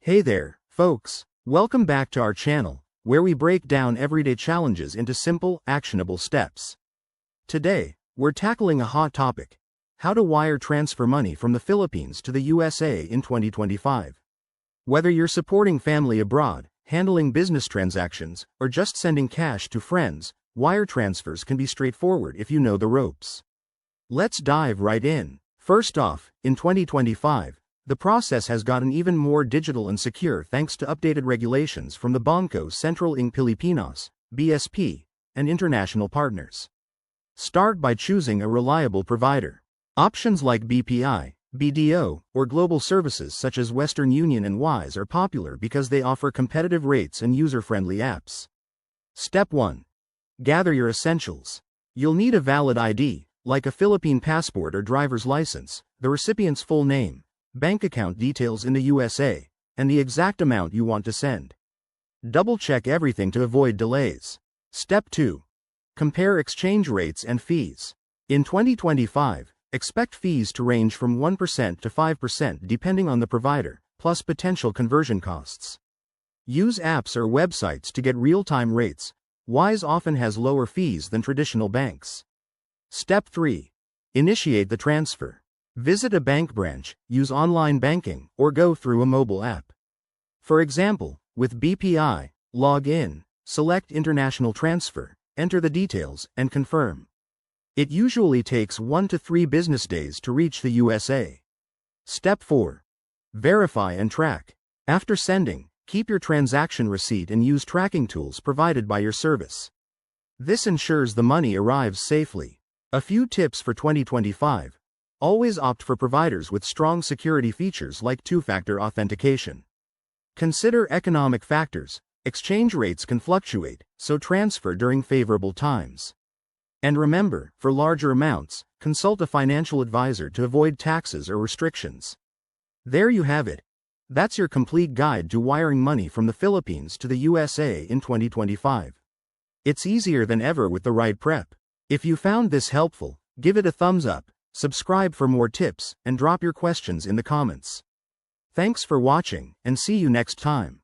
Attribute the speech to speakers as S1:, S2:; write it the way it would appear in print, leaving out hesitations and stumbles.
S1: Hey there, folks. Welcome back to our channel, where we break down everyday challenges into simple, actionable steps. Today, we're tackling a hot topic: how to wire transfer money from the Philippines to the USA in 2025. Whether you're supporting family abroad, handling business transactions, or just sending cash to friends, wire transfers can be straightforward if you know the ropes. Let's dive right in. First off, in 2025, the process has gotten even more digital and secure thanks to updated regulations from the Bangko Sentral ng Pilipinas, BSP, and international partners. Start by choosing a reliable provider. Options like BPI, BDO, or global services such as Western Union and Wise are popular because they offer competitive rates and user-friendly apps. Step 1. Gather your essentials. You'll need a valid ID, like a Philippine passport or driver's license, the recipient's full name, bank account details in the USA, and the exact amount you want to send. Double-check everything to avoid delays. Step 2. Compare exchange rates and fees. In 2025, expect fees to range from 1% to 5% depending on the provider, plus potential conversion costs. Use apps or websites to get real-time rates. Wise often has lower fees than traditional banks. Step 3. Initiate the transfer. Visit a bank branch, use online banking, or go through a mobile app. For example, with BPI, log in, select International Transfer, enter the details, and confirm. It usually takes 1 to 3 business days to reach the USA. Step 4. Verify and track. After sending, keep your transaction receipt and use tracking tools provided by your service. This ensures the money arrives safely. A few tips for 2025. Always opt for providers with strong security features like two-factor authentication. Consider economic factors. Exchange rates can fluctuate, so transfer during favorable times. And remember, for larger amounts, consult a financial advisor to avoid taxes or restrictions. There you have it. That's your complete guide to wiring money from the Philippines to the USA in 2025. It's easier than ever with the right prep. If you found this helpful, give it a thumbs up. Subscribe for more tips, and drop your questions in the comments. Thanks for watching, and see you next time.